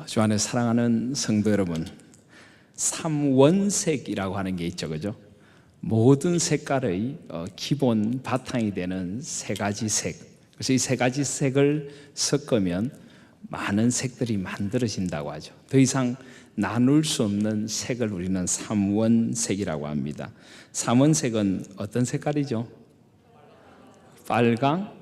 주 안에 사랑하는 성도 여러분, 삼원색이라고 하는 게 있죠, 그죠? 모든 색깔의 기본 바탕이 되는 세 가지 색. 그래서 이 세 가지 색을 섞으면 많은 색들이 만들어진다고 하죠. 더 이상 나눌 수 없는 색을 우리는 삼원색이라고 합니다. 삼원색은 어떤 색깔이죠? 빨강?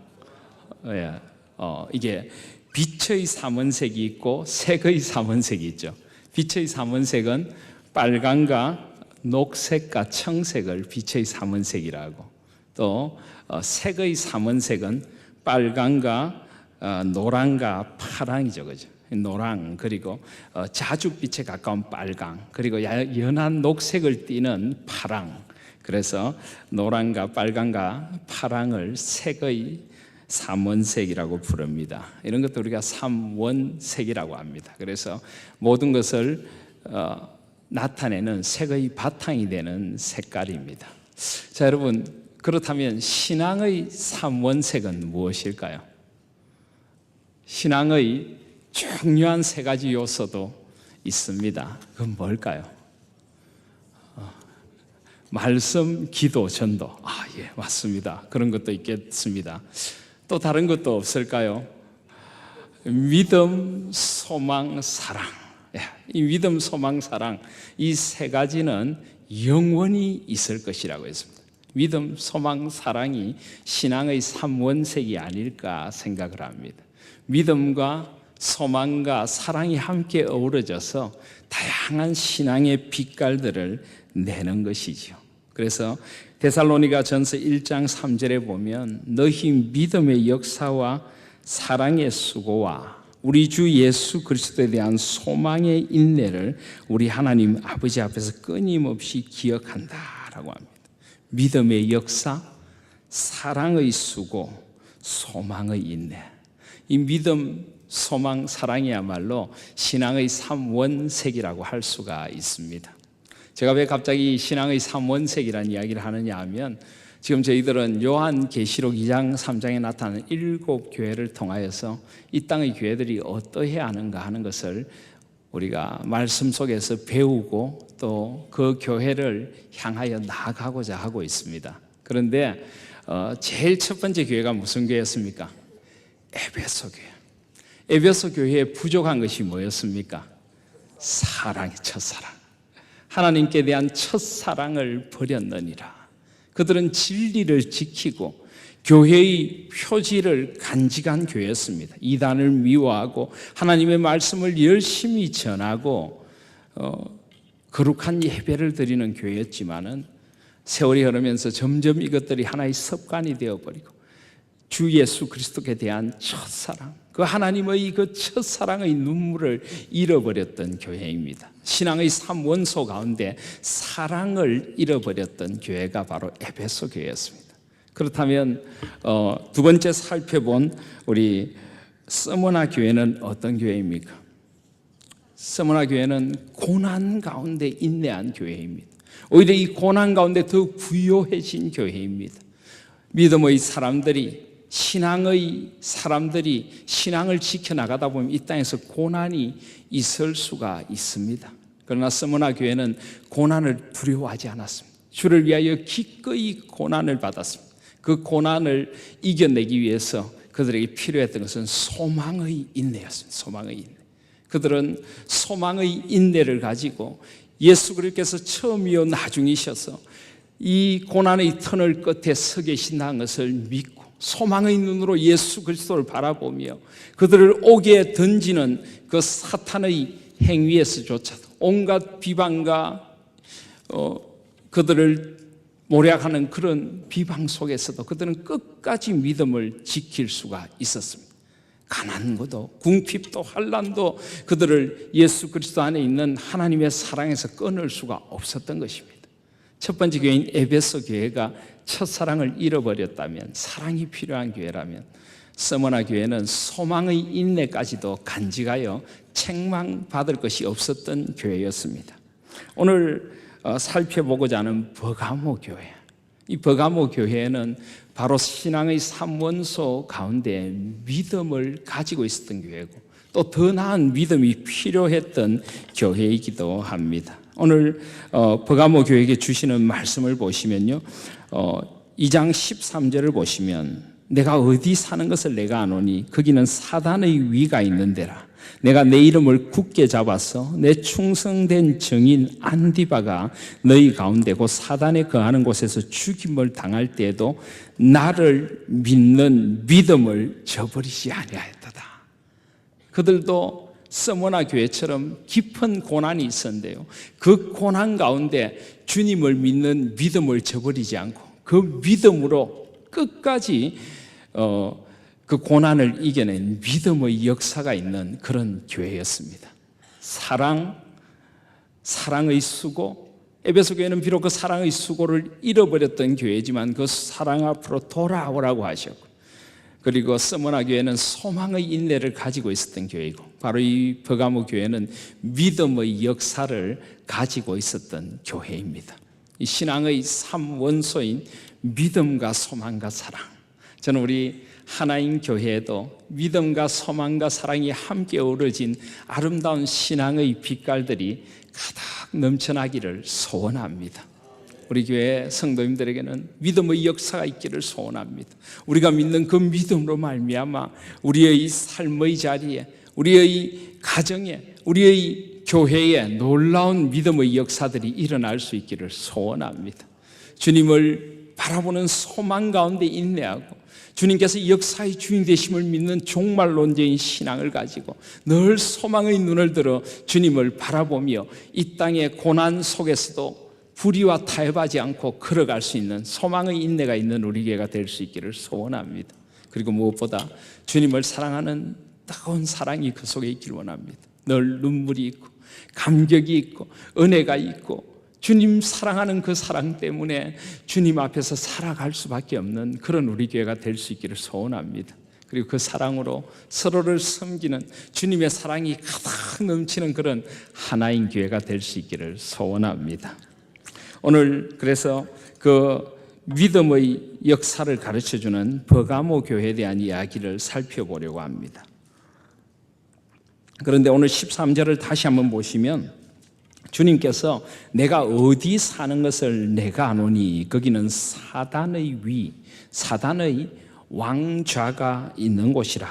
이게 빛의 삼원색이 있고 색의 삼원색이 있죠. 빛의 삼원색은 빨강과 녹색과 청색을 빛의 삼원색이라고, 또 색의 삼원색은 빨강과 노랑과 파랑이죠, 그죠? 노랑, 그리고 자줏빛에 가까운 빨강, 그리고 연한 녹색을 띠는 파랑. 그래서 노랑과 빨강과 파랑을 색의 삼원색이라고 부릅니다. 이런 것도 우리가 삼원색이라고 합니다. 그래서 모든 것을 나타내는 색의 바탕이 되는 색깔입니다. 자, 여러분, 그렇다면 신앙의 삼원색은 무엇일까요? 신앙의 중요한 세 가지 요소도 있습니다. 그건 뭘까요? 말씀, 기도, 전도. 예, 맞습니다. 그런 것도 있겠습니다. 또 다른 것도 없을까요? 믿음, 소망, 사랑. 이 믿음, 소망, 사랑, 이 세 가지는 영원히 있을 것이라고 했습니다. 믿음, 소망, 사랑이 신앙의 삼원색이 아닐까 생각을 합니다. 믿음과 소망과 사랑이 함께 어우러져서 다양한 신앙의 빛깔들을 내는 것이죠. 그래서 데살로니가전서 1장 3절에 보면 너희 믿음의 역사와 사랑의 수고와 우리 주 예수 그리스도에 대한 소망의 인내를 우리 하나님 아버지 앞에서 끊임없이 기억한다라고 합니다. 믿음의 역사, 사랑의 수고, 소망의 인내. 이 믿음, 소망, 사랑이야말로 신앙의 삼원색이라고 할 수가 있습니다. 제가 왜 갑자기 신앙의 삼원색이라는 이야기를 하느냐 하면, 지금 저희들은 요한계시록 2장 3장에 나타나는 7교회를 통하여서 이 땅의 교회들이 어떠해야 하는가 하는 것을 우리가 말씀 속에서 배우고 또 그 교회를 향하여 나아가고자 하고 있습니다. 그런데 제일 첫 번째 교회가 무슨 교회였습니까? 에베소 교회. 에베소 교회에 부족한 것이 뭐였습니까? 사랑의 첫사랑. 하나님께 대한 첫사랑을 버렸느니라. 그들은 진리를 지키고 교회의 표지를 간직한 교회였습니다. 이단을 미워하고 하나님의 말씀을 열심히 전하고 거룩한 예배를 드리는 교회였지만은 세월이 흐르면서 점점 이것들이 하나의 습관이 되어버리고 주 예수 그리스도께 대한 첫사랑, 그 하나님의 그 첫사랑의 눈물을 잃어버렸던 교회입니다. 신앙의 삼원소 가운데 사랑을 잃어버렸던 교회가 바로 에베소 교회였습니다. 그렇다면 두 번째 살펴본 우리 스무나 교회는 어떤 교회입니까? 스무나 교회는 고난 가운데 인내한 교회입니다. 오히려 이 고난 가운데 더 부요해진 교회입니다. 믿음의 사람들이, 신앙의 사람들이 신앙을 지켜나가다 보면 이 땅에서 고난이 있을 수가 있습니다. 그러나 스무나 교회는 고난을 두려워하지 않았습니다. 주를 위하여 기꺼이 고난을 받았습니다. 그 고난을 이겨내기 위해서 그들에게 필요했던 것은 소망의 인내였습니다. 소망의 인내. 그들은 소망의 인내를 가지고 예수 그리스도께서 처음이요 나중이셔서 이 고난의 터널 끝에 서 계신다는 것을 믿고 소망의 눈으로 예수 그리스도를 바라보며 그들을 옥에 던지는 그 사탄의 행위에서조차도 온갖 비방과 그들을 모략하는 그런 비방 속에서도 그들은 끝까지 믿음을 지킬 수가 있었습니다. 가난도 궁핍도 환난도 그들을 예수 그리스도 안에 있는 하나님의 사랑에서 끊을 수가 없었던 것입니다. 첫 번째 교회인 에베소 교회가 첫사랑을 잃어버렸다면, 사랑이 필요한 교회라면 스무나 교회는 소망의 인내까지도 간직하여 책망받을 것이 없었던 교회였습니다. 오늘 살펴보고자 하는 버가모 교회, 이 버가모 교회는 바로 신앙의 삼원소 가운데 믿음을 가지고 있었던 교회고 또 더 나은 믿음이 필요했던 교회이기도 합니다. 오늘 버가모 교회에게 주시는 말씀을 보시면요, 2장 13절을 보시면 내가 어디 사는 것을 내가 아노니 거기는 사단의 위가 있는 데라. 내가 내 이름을 굳게 잡아서 내 충성된 증인 안디바가 너희 가운데 곧 사단에 거하는 곳에서 죽임을 당할 때에도 나를 믿는 믿음을 저버리지 아니하였도다. 그들도 서머나 교회처럼 깊은 고난이 있었는데요, 그 고난 가운데 주님을 믿는 믿음을 저버리지 않고 그 믿음으로 끝까지 그 고난을 이겨낸 믿음의 역사가 있는 그런 교회였습니다. 사랑의 수고, 에베소 교회는 비록 그 사랑의 수고를 잃어버렸던 교회지만 그 사랑 앞으로 돌아오라고 하셨고, 그리고 서머나 교회는 소망의 인내를 가지고 있었던 교회이고, 바로 이 버가모 교회는 믿음의 역사를 가지고 있었던 교회입니다. 이 신앙의 3원소인 믿음과 소망과 사랑, 저는 우리 하나인 교회에도 믿음과 소망과 사랑이 함께 어우러진 아름다운 신앙의 빛깔들이 가득 넘쳐나기를 소원합니다. 우리 교회 성도님들에게는 믿음의 역사가 있기를 소원합니다. 우리가 믿는 그 믿음으로 말미암아 우리의 삶의 자리에, 우리의 가정에, 우리의 교회에 놀라운 믿음의 역사들이 일어날 수 있기를 소원합니다. 주님을 바라보는 소망 가운데 인내하고 주님께서 역사의 주인 되심을 믿는 종말론자인 신앙을 가지고 늘 소망의 눈을 들어 주님을 바라보며 이 땅의 고난 속에서도 불의와 타협하지 않고 걸어갈 수 있는 소망의 인내가 있는 우리 교회가 될 수 있기를 소원합니다. 그리고 무엇보다 주님을 사랑하는 뜨거운 사랑이 그 속에 있기를 원합니다. 늘 눈물이 있고 감격이 있고 은혜가 있고 주님 사랑하는 그 사랑 때문에 주님 앞에서 살아갈 수밖에 없는 그런 우리 교회가 될 수 있기를 소원합니다. 그리고 그 사랑으로 서로를 섬기는 주님의 사랑이 가득 넘치는 그런 하나인 교회가 될 수 있기를 소원합니다. 오늘 그래서 그 믿음의 역사를 가르쳐주는 버가모 교회에 대한 이야기를 살펴보려고 합니다. 그런데 오늘 13절을 다시 한번 보시면 주님께서 내가 어디 사는 것을 내가 아노니 거기는 사단의 위, 사단의 왕좌가 있는 곳이라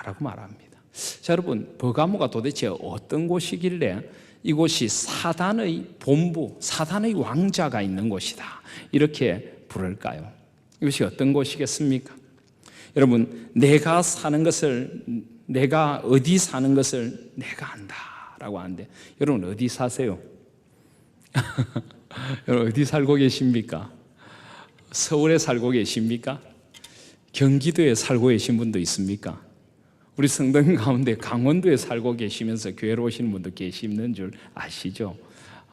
라고 말합니다. 자, 여러분, 버가모가 도대체 어떤 곳이길래 이곳이 사단의 본부, 사단의 왕좌가 있는 곳이다 이렇게 부를까요? 이것이 어떤 곳이겠습니까? 여러분, 내가 어디 사는 것을 내가 안다라고 하는데, 여러분 어디 사세요? 여러분 어디 살고 계십니까? 서울에 살고 계십니까? 경기도에 살고 계신 분도 있습니까? 우리 성도님 가운데 강원도에 살고 계시면서 교회로 오시는 분도 계시는 줄 아시죠?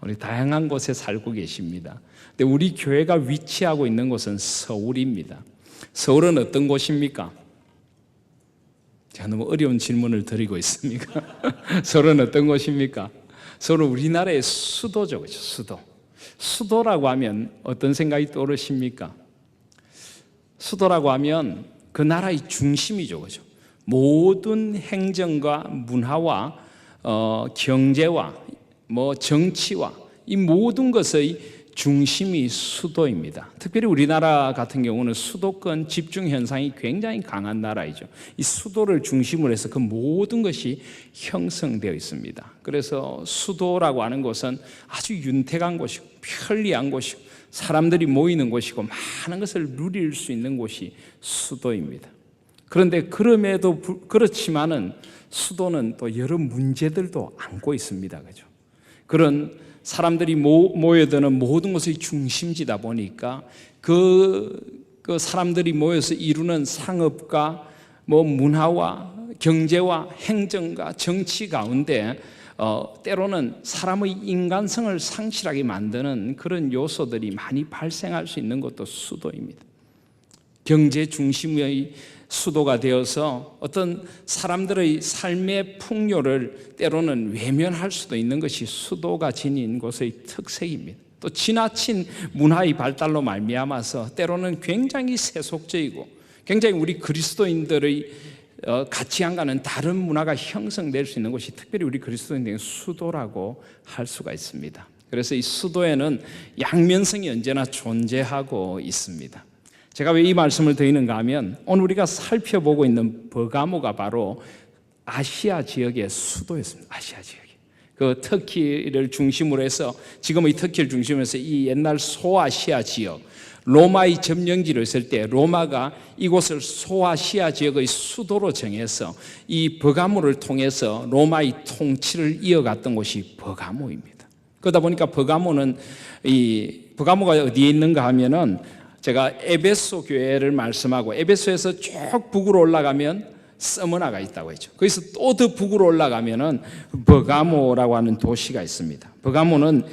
우리 다양한 곳에 살고 계십니다. 근데 우리 교회가 위치하고 있는 곳은 서울입니다. 서울은 어떤 곳입니까? 제가 너무 어려운 질문을 드리고 있습니까? 서울은 어떤 곳입니까? 서울은 우리나라의 수도죠, 그렇죠? 수도. 수도라고 하면 어떤 생각이 떠오르십니까? 수도라고 하면 그 나라의 중심이죠, 그렇죠? 모든 행정과 문화와 경제와 정치와 이 모든 것의 중심이 수도입니다. 특별히 우리나라 같은 경우는 수도권 집중 현상이 굉장히 강한 나라이죠. 이 수도를 중심으로 해서 그 모든 것이 형성되어 있습니다. 그래서 수도라고 하는 곳은 아주 윤택한 곳이고 편리한 곳이고 사람들이 모이는 곳이고 많은 것을 누릴 수 있는 곳이 수도입니다. 그런데 그렇지만은 수도는 또 여러 문제들도 안고 있습니다. 그죠? 그런 사람들이 모여드는 모든 것의 중심지다 보니까 그 사람들이 모여서 이루는 상업과 문화와 경제와 행정과 정치 가운데 때로는 사람의 인간성을 상실하게 만드는 그런 요소들이 많이 발생할 수 있는 것도 수도입니다. 경제 중심의 수도가 되어서 어떤 사람들의 삶의 풍요를 때로는 외면할 수도 있는 것이 수도가 지닌 곳의 특색입니다. 또 지나친 문화의 발달로 말미암아서 때로는 굉장히 세속적이고 굉장히 우리 그리스도인들의 가치관과는 다른 문화가 형성될 수 있는 곳이 특별히 우리 그리스도인들의 수도라고 할 수가 있습니다. 그래서 이 수도에는 양면성이 언제나 존재하고 있습니다. 제가 왜 이 말씀을 드리는가 하면 오늘 우리가 살펴보고 있는 버가모가 바로 아시아 지역의 수도였습니다. 아시아 지역이. 그 터키를 중심으로 해서 지금의 터키를 중심으로 해서 이 옛날 소아시아 지역, 로마의 점령기로 했을 때 로마가 이곳을 소아시아 지역의 수도로 정해서 이 버가모를 통해서 로마의 통치를 이어갔던 곳이 버가모입니다. 그러다 보니까 버가모가 어디에 있는가 하면은 제가 에베소 교회를 말씀하고 에베소에서 쭉 북으로 올라가면 서머나가 있다고 했죠. 거기서 또 더 북으로 올라가면은 버가모라고 하는 도시가 있습니다. 버가모는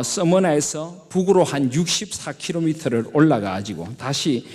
서머나에서 북으로 한 64km를 올라가가지고 다시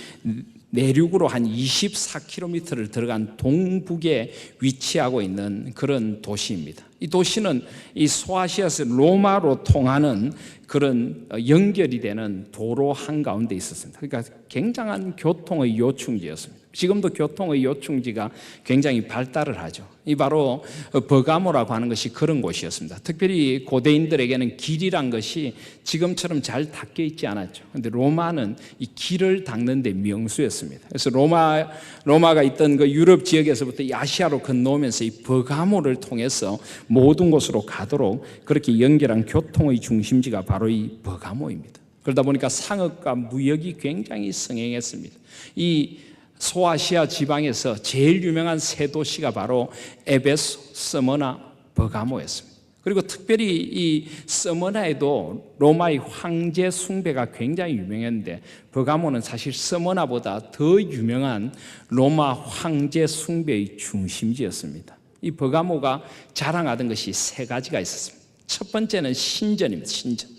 내륙으로 한 24km를 들어간 동북에 위치하고 있는 그런 도시입니다. 이 도시는 이 소아시아에서 로마로 통하는 그런 연결이 되는 도로 한가운데 있었습니다. 그러니까 굉장한 교통의 요충지였습니다. 지금도 교통의 요충지가 굉장히 발달을 하죠. 이 바로 버가모라고 하는 것이 그런 곳이었습니다. 특별히 고대인들에게는 길이란 것이 지금처럼 잘 닦여 있지 않았죠. 그런데 로마는 이 길을 닦는 데 명수였습니다. 그래서 로마가 있던 그 유럽 지역에서부터 이 아시아로 건너오면서 이 버가모를 통해서 모든 곳으로 가도록 그렇게 연결한 교통의 중심지가 바로 이 버가모입니다. 그러다 보니까 상업과 무역이 굉장히 성행했습니다. 이 소아시아 지방에서 제일 유명한 세 도시가 바로 에베소, 스머나, 버가모였습니다. 그리고 특별히 이 스머나에도 로마의 황제 숭배가 굉장히 유명했는데 버가모는 사실 스머나보다 더 유명한 로마 황제 숭배의 중심지였습니다. 이 버가모가 자랑하던 것이 세 가지가 있었습니다. 첫 번째는 신전입니다. 신전.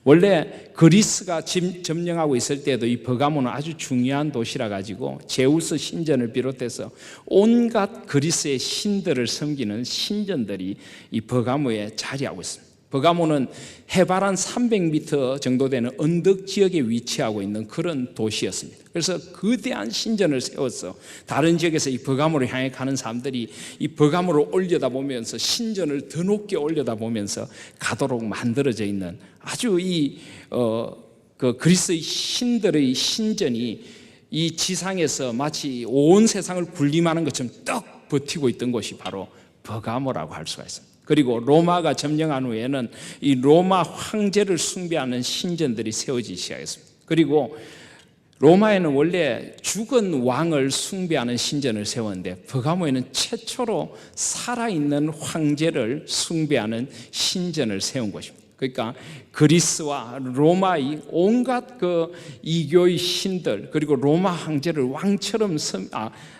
원래 그리스가 점령하고 있을 때도 이 버가모는 아주 중요한 도시라 가지고 제우스 신전을 비롯해서 온갖 그리스의 신들을 섬기는 신전들이 이 버가모에 자리하고 있습니다. 버가모는 해발 한 300m 정도 되는 언덕 지역에 위치하고 있는 그런 도시였습니다. 그래서 거대한 신전을 세워서 다른 지역에서 이 버가모를 향해 가는 사람들이 이 버가모를 올려다보면서 신전을 더 높게 올려다보면서 가도록 만들어져 있는 아주 그 그리스의 신들의 신전이 이 지상에서 마치 온 세상을 군림하는 것처럼 떡 버티고 있던 곳이 바로 버가모라고 할 수가 있습니다. 그리고 로마가 점령한 후에는 이 로마 황제를 숭배하는 신전들이 세워지기 시작했습니다. 그리고 로마에는 원래 죽은 왕을 숭배하는 신전을 세웠는데 버가모에는 최초로 살아있는 황제를 숭배하는 신전을 세운 것입니다. 그러니까 그리스와 로마의 온갖 그 이교의 신들 그리고 로마 황제를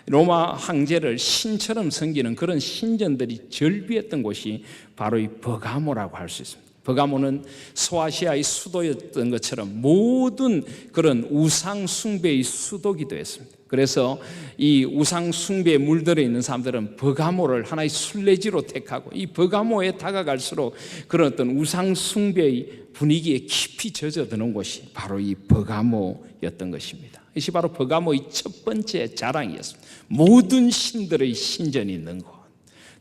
로마 황제를 신처럼 섬기는 그런 신전들이 절비했던 곳이 바로 이 버가모라고 할 수 있습니다. 버가모는 소아시아의 수도였던 것처럼 모든 그런 우상 숭배의 수도기도 했습니다. 그래서 이 우상 숭배에 물들어 있는 사람들은 버가모를 하나의 순례지로 택하고 이 버가모에 다가갈수록 그런 어떤 우상 숭배의 분위기에 깊이 젖어드는 곳이 바로 이 버가모였던 것입니다. 이것이 바로 버가모의 첫 번째 자랑이었습니다. 모든 신들의 신전이 있는 곳.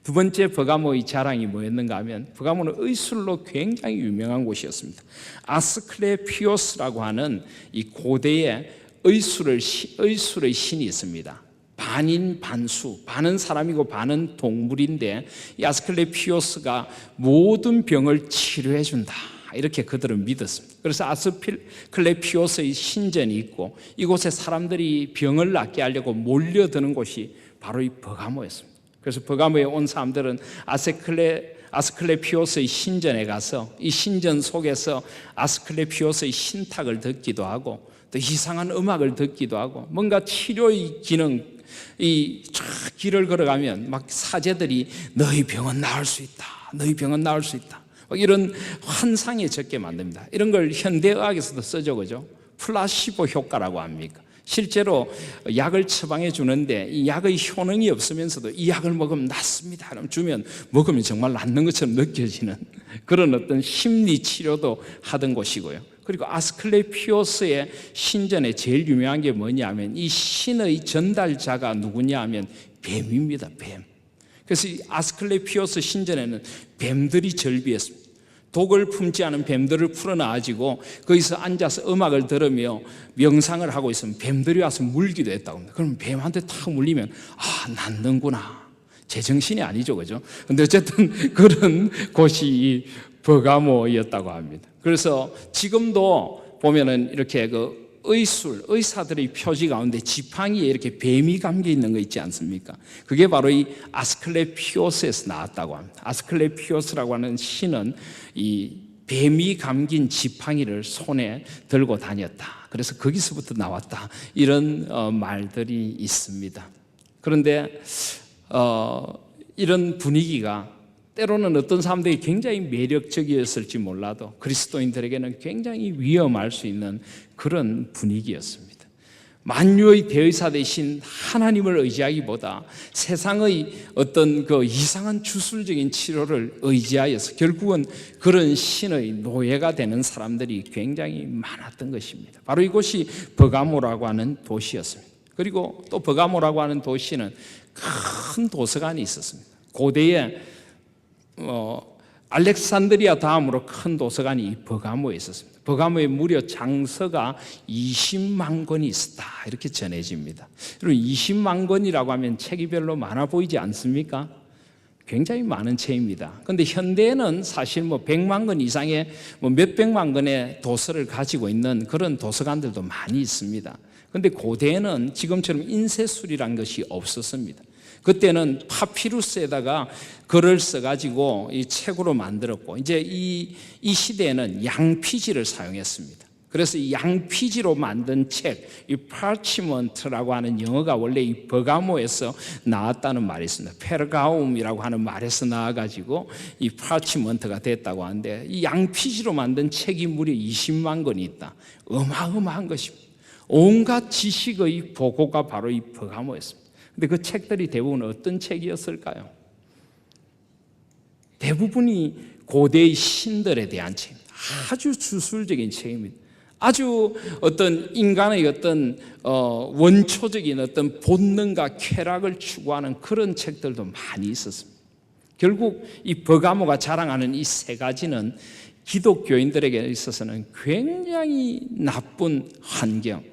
두 번째 버가모의 자랑이 뭐였는가 하면 버가모는 의술로 굉장히 유명한 곳이었습니다. 아스클레피오스라고 하는 이 고대의 의술의 신이 있습니다. 반인 반수, 반은 사람이고 반은 동물인데 이 아스클레피오스가 모든 병을 치료해 준다. 이렇게 그들은 믿었습니다. 그래서 아스클레피오스의 신전이 있고 이곳에 사람들이 병을 낫게 하려고 몰려드는 곳이 바로 이 버가모였습니다. 그래서 버가모에 온 사람들은 아스클레피오스의 신전에 가서 이 신전 속에서 아스클레피오스의 신탁을 듣기도 하고 또 이상한 음악을 듣기도 하고 뭔가 치료의 기능 이 길을 걸어가면 막 사제들이 너희 병은 나을 수 있다. 너희 병은 나을 수 있다. 이런 환상에 젖게 만듭니다. 이런 걸 현대의학에서도 쓰죠. 그죠? 플라시보 효과라고 합니까? 실제로 약을 처방해 주는데 이 약의 효능이 없으면서도 이 약을 먹으면 낫습니다. 그럼 주면 먹으면 정말 낫는 것처럼 느껴지는 그런 어떤 심리 치료도 하던 곳이고요. 그리고 아스클레피오스의 신전에 제일 유명한 게 뭐냐면 이 신의 전달자가 누구냐 하면 뱀입니다. 뱀. 그래서 이 아스클레피오스 신전에는 뱀들이 절비했습니다. 독을 품지 않은 뱀들을 풀어놔가지고 거기서 앉아서 음악을 들으며 명상을 하고 있으면 뱀들이 와서 물기도 했다고 합니다. 그러면 뱀한테 탁 물리면 낫는구나. 제정신이 아니죠, 그죠? 근데 어쨌든 그런 곳이 이 버가모였다고 합니다. 그래서 지금도 보면은 이렇게 그 의사들의 표지 가운데 지팡이에 이렇게 뱀이 감겨 있는 거 있지 않습니까? 그게 바로 이 아스클레피오스에서 나왔다고 합니다. 아스클레피오스라고 하는 신은 이 뱀이 감긴 지팡이를 손에 들고 다녔다. 그래서 거기서부터 나왔다. 이런 말들이 있습니다. 그런데 이런 분위기가 때로는 어떤 사람들이 굉장히 매력적이었을지 몰라도 그리스도인들에게는 굉장히 위험할 수 있는 그런 분위기였습니다. 만유의 대의사 되신 하나님을 의지하기보다 세상의 어떤 그 이상한 주술적인 치료를 의지하여서 결국은 그런 신의 노예가 되는 사람들이 굉장히 많았던 것입니다. 바로 이곳이 버가모라고 하는 도시였습니다. 그리고 또 버가모라고 하는 도시는 큰 도서관이 있었습니다. 고대에 알렉산드리아 다음으로 큰 도서관이 이 버가모에 있었습니다. 버가모에 무려 장서가 20만 권이 있었다 이렇게 전해집니다. 여러분 20만 권이라고 하면 책이 별로 많아 보이지 않습니까? 굉장히 많은 책입니다. 그런데 현대에는 사실 100만 권 이상의 몇백만 권의 도서를 가지고 있는 그런 도서관들도 많이 있습니다. 그런데 고대에는 지금처럼 인쇄술이라는 것이 없었습니다. 그때는 파피루스에다가 글을 써가지고 이 책으로 만들었고, 이제 이 시대에는 양피지를 사용했습니다. 그래서 이 양피지로 만든 책, 이 파치먼트라고 하는 영어가 원래 이 버가모에서 나왔다는 말이 있습니다. 페르가움이라고 하는 말에서 나와가지고 이 파치먼트가 됐다고 하는데, 이 양피지로 만든 책이 무려 20만 권이 있다. 어마어마한 것입니다. 온갖 지식의 보고가 바로 이 버가모였습니다. 근데 그 책들이 대부분 어떤 책이었을까요? 대부분이 고대의 신들에 대한 책, 아주 주술적인 책입니다. 아주 어떤 인간의 어떤 원초적인 어떤 본능과 쾌락을 추구하는 그런 책들도 많이 있었습니다. 결국 이 버가모가 자랑하는 이 세 가지는 기독교인들에게 있어서는 굉장히 나쁜 환경,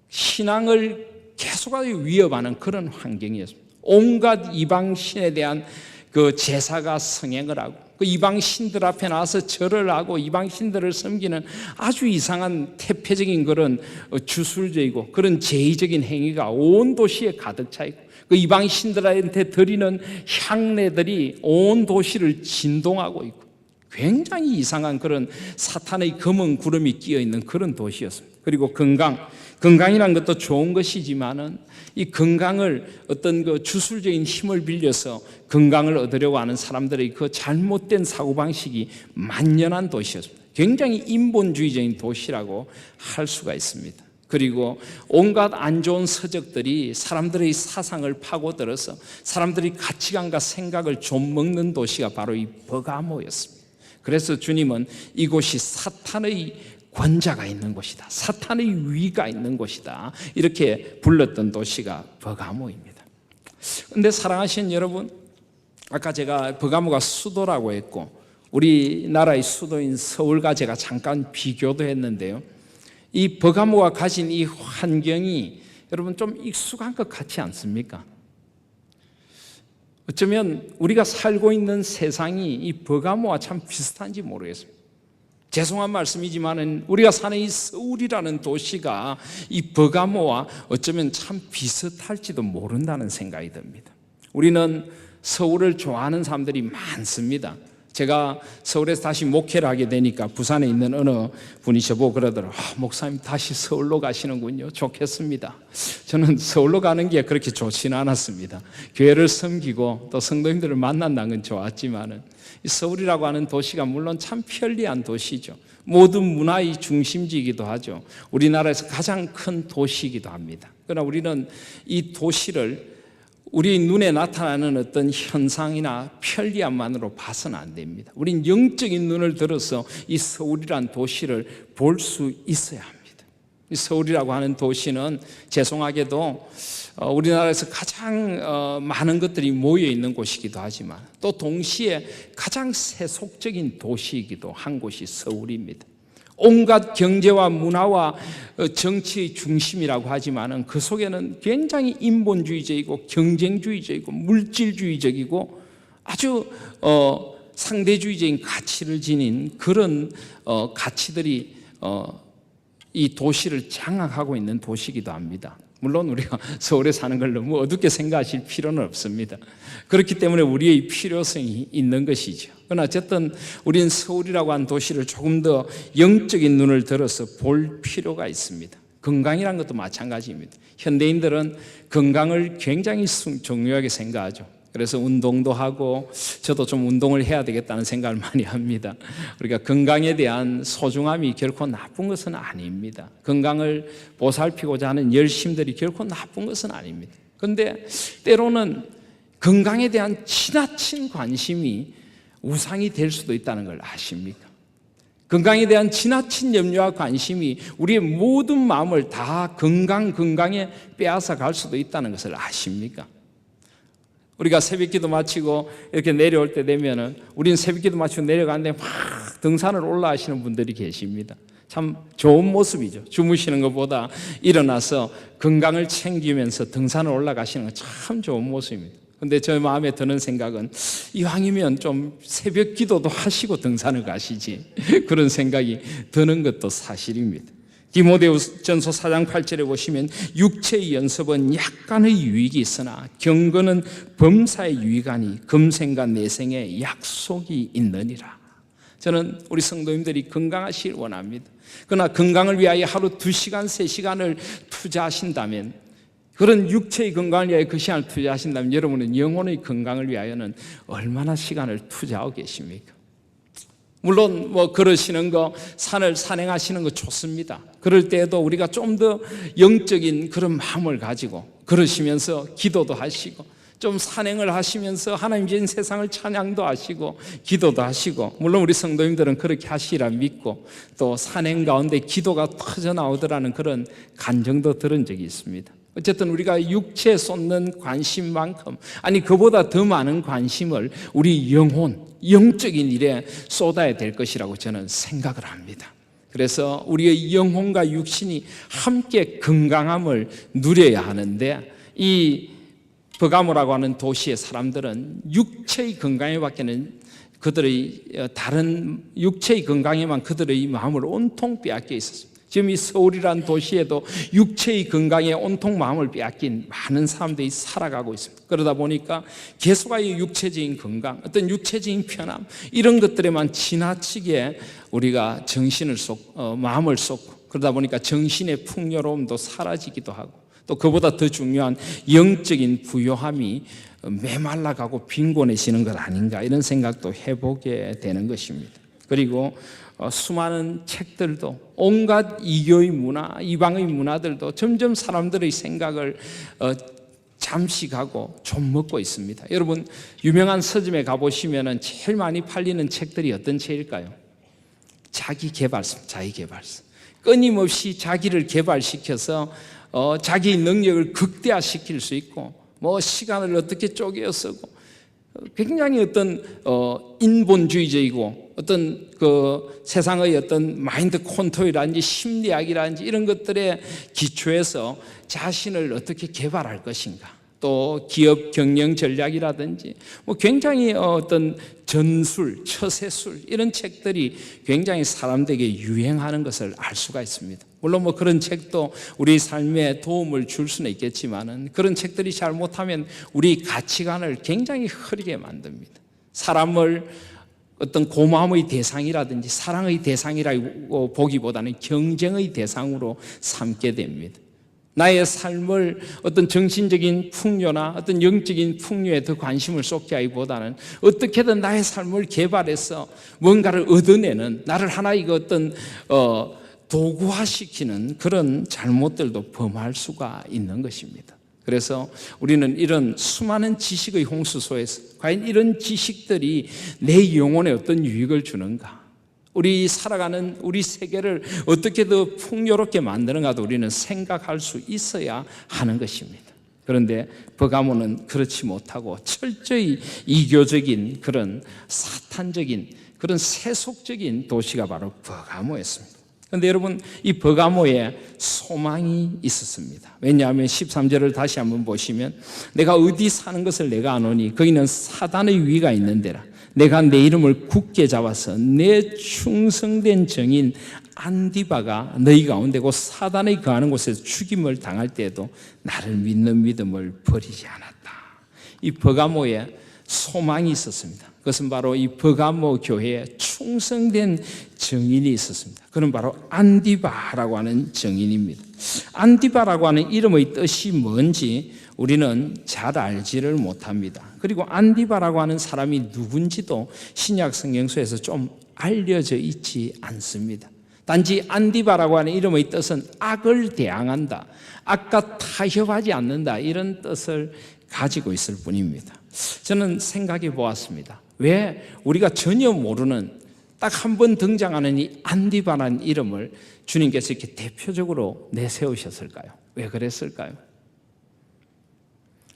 신앙을 계속하게 위협하는 그런 환경이었습니다. 온갖 이방신에 대한 그 제사가 성행을 하고 그 이방신들 앞에 나와서 절을 하고 이방신들을 섬기는 아주 이상한 태폐적인 그런 주술적이고 그런 제의적인 행위가 온 도시에 가득 차 있고 그 이방신들한테 드리는 향례들이 온 도시를 진동하고 있고 굉장히 이상한 그런 사탄의 검은 구름이 끼어 있는 그런 도시였습니다. 그리고 건강이란 것도 좋은 것이지만은 이 건강을 어떤 그 주술적인 힘을 빌려서 건강을 얻으려고 하는 사람들의 그 잘못된 사고방식이 만연한 도시였습니다. 굉장히 인본주의적인 도시라고 할 수가 있습니다. 그리고 온갖 안 좋은 서적들이 사람들의 사상을 파고들어서 사람들의 가치관과 생각을 좀먹는 도시가 바로 이 버가모였습니다. 그래서 주님은 이곳이 사탄의 권자가 있는 곳이다, 사탄의 위가 있는 곳이다, 이렇게 불렀던 도시가 버가모입니다. 그런데 사랑하신 여러분, 아까 제가 버가모가 수도라고 했고 우리나라의 수도인 서울과 제가 잠깐 비교도 했는데요, 이 버가모가 가진 이 환경이 여러분 좀 익숙한 것 같지 않습니까? 어쩌면 우리가 살고 있는 세상이 이 버가모와 참 비슷한지 모르겠습니다. 죄송한 말씀이지만 우리가 사는 이 서울이라는 도시가 이 버가모와 어쩌면 참 비슷할지도 모른다는 생각이 듭니다. 우리는 서울을 좋아하는 사람들이 많습니다. 제가 서울에서 다시 목회를 하게 되니까 부산에 있는 어느 분이 저보고 그러더라고요. 목사님 다시 서울로 가시는군요. 좋겠습니다. 저는 서울로 가는 게 그렇게 좋지는 않았습니다. 교회를 섬기고 또 성도님들을 만난다는 건 좋았지만은 이 서울이라고 하는 도시가 물론 참 편리한 도시죠. 모든 문화의 중심지이기도 하죠. 우리나라에서 가장 큰 도시이기도 합니다. 그러나 우리는 이 도시를 우리 눈에 나타나는 어떤 현상이나 편리함만으로 봐서는 안 됩니다. 우린 영적인 눈을 들어서 이 서울이란 도시를 볼 수 있어야 합니다. 이 서울이라고 하는 도시는 죄송하게도 우리나라에서 가장 많은 것들이 모여 있는 곳이기도 하지만 또 동시에 가장 세속적인 도시이기도 한 곳이 서울입니다. 온갖 경제와 문화와 정치의 중심이라고 하지만은 그 속에는 굉장히 인본주의적이고 경쟁주의적이고 물질주의적이고 아주 상대주의적인 가치를 지닌 그런 가치들이 이 도시를 장악하고 있는 도시이기도 합니다. 물론 우리가 서울에 사는 걸 너무 어둡게 생각하실 필요는 없습니다. 그렇기 때문에 우리의 필요성이 있는 것이죠. 그러나 어쨌든 우리는 서울이라고 하는 도시를 조금 더 영적인 눈을 들어서 볼 필요가 있습니다. 건강이란 것도 마찬가지입니다. 현대인들은 건강을 굉장히 중요하게 생각하죠. 그래서 운동도 하고 저도 좀 운동을 해야 되겠다는 생각을 많이 합니다. 우리가 건강에 대한 소중함이 결코 나쁜 것은 아닙니다. 건강을 보살피고자 하는 열심들이 결코 나쁜 것은 아닙니다. 그런데 때로는 건강에 대한 지나친 관심이 우상이 될 수도 있다는 걸 아십니까? 건강에 대한 지나친 염려와 관심이 우리의 모든 마음을 다 건강에 빼앗아 갈 수도 있다는 것을 아십니까? 우리가 새벽기도 마치고 이렇게 내려올 때 되면은 우리는 새벽기도 마치고 내려가는데 막 등산을 올라가시는 분들이 계십니다. 참 좋은 모습이죠. 주무시는 것보다 일어나서 건강을 챙기면서 등산을 올라가시는 건 참 좋은 모습입니다. 그런데 저 마음에 드는 생각은 이왕이면 좀 새벽 기도도 하시고 등산을 가시지 그런 생각이 드는 것도 사실입니다. 디모데전서 4장 8절에 보시면 육체의 연습은 약간의 유익이 있으나 경건은 범사의 유익하니 금생과 내생에 약속이 있느니라. 저는 우리 성도님들이 건강하시길 원합니다. 그러나 건강을 위하여 하루 2시간, 3시간을 투자하신다면, 그런 육체의 건강을 위하여 그 시간을 투자하신다면 여러분은 영혼의 건강을 위하여는 얼마나 시간을 투자하고 계십니까? 물론 그러시는 거, 산을 산행하시는 거 좋습니다. 그럴 때에도 우리가 좀 더 영적인 그런 마음을 가지고 그러시면서 기도도 하시고 좀 산행을 하시면서 하나님 주신 세상을 찬양도 하시고 기도도 하시고, 물론 우리 성도님들은 그렇게 하시리라 믿고 또 산행 가운데 기도가 터져 나오더라는 그런 간증도 들은 적이 있습니다. 어쨌든 우리가 육체에 쏟는 관심만큼, 아니 그보다 더 많은 관심을 우리 영적인 일에 쏟아야 될 것이라고 저는 생각을 합니다. 그래서 우리의 영혼과 육신이 함께 건강함을 누려야 하는데, 이 버가모라고 하는 도시의 사람들은 육체의 건강에밖에는 그들의 다른 육체의 건강에만 그들의 마음을 온통 빼앗겨 있었습니다. 지금 이 서울이라는 도시에도 육체의 건강에 온통 마음을 빼앗긴 많은 사람들이 살아가고 있습니다. 그러다 보니까 계속의 육체적인 건강, 어떤 육체적인 편함, 이런 것들에만 지나치게 우리가 마음을 쏟고, 그러다 보니까 정신의 풍요로움도 사라지기도 하고, 또 그보다 더 중요한 영적인 부요함이 메말라가고 빈곤해지는 것 아닌가, 이런 생각도 해보게 되는 것입니다. 그리고 수많은 책들도, 온갖 이교의 문화, 이방의 문화들도 점점 사람들의 생각을 잠식하고 좀 먹고 있습니다. 여러분, 유명한 서점에 가보시면 제일 많이 팔리는 책들이 어떤 책일까요? 자기개발서. 끊임없이 자기를 개발시켜서 자기 능력을 극대화시킬 수 있고, 시간을 어떻게 쪼개어 쓰고, 굉장히 어떤 인본주의적이고 어떤 그 세상의 어떤 마인드 컨트롤이라든지 심리학이라든지 이런 것들에 기초해서 자신을 어떻게 개발할 것인가, 또 기업 경영 전략이라든지 굉장히 어떤 전술, 처세술, 이런 책들이 굉장히 사람들에게 유행하는 것을 알 수가 있습니다. 물론 그런 책도 우리 삶에 도움을 줄 수는 있겠지만은, 그런 책들이 잘못하면 우리 가치관을 굉장히 흐리게 만듭니다. 사람을 어떤 고마움의 대상이라든지 사랑의 대상이라고 보기보다는 경쟁의 대상으로 삼게 됩니다. 나의 삶을 어떤 정신적인 풍요나 어떤 영적인 풍요에 더 관심을 쏟게 하기보다는 어떻게든 나의 삶을 개발해서 뭔가를 얻어내는, 나를 하나의 어떤 도구화시키는 그런 잘못들도 범할 수가 있는 것입니다. 그래서 우리는 이런 수많은 지식의 홍수 속에서 과연 이런 지식들이 내 영혼에 어떤 유익을 주는가, 우리 살아가는 우리 세계를 어떻게 더 풍요롭게 만드는가도 우리는 생각할 수 있어야 하는 것입니다. 그런데 버가모는 그렇지 못하고 철저히 이교적인 그런 사탄적인 그런 세속적인 도시가 바로 버가모였습니다. 그런데 여러분, 이 버가모에 소망이 있었습니다. 왜냐하면 13절을 다시 한번 보시면 내가 어디 사는 것을 내가 아노니 거기는 사단의 위가 있는 데라. 내가 내 이름을 굳게 잡아서 내 충성된 정인 안디바가 너희 가운데 곧 사단이 거하는 곳에서 죽임을 당할 때에도 나를 믿는 믿음을 버리지 않았다. 이 버가모에 소망이 있었습니다. 그것은 바로 이 버가모 교회에 충성된 정인이 있었습니다. 그는 바로 안디바라고 하는 정인입니다. 안디바라고 하는 이름의 뜻이 뭔지 우리는 잘 알지를 못합니다. 그리고 안디바라고 하는 사람이 누군지도 신약 성경서에서 좀 알려져 있지 않습니다. 단지 안디바라고 하는 이름의 뜻은 악을 대항한다, 악과 타협하지 않는다, 이런 뜻을 가지고 있을 뿐입니다. 저는 생각해 보았습니다. 왜 우리가 전혀 모르는 딱 한 번 등장하는 이 안디바라는 이름을 주님께서 이렇게 대표적으로 내세우셨을까요? 왜 그랬을까요?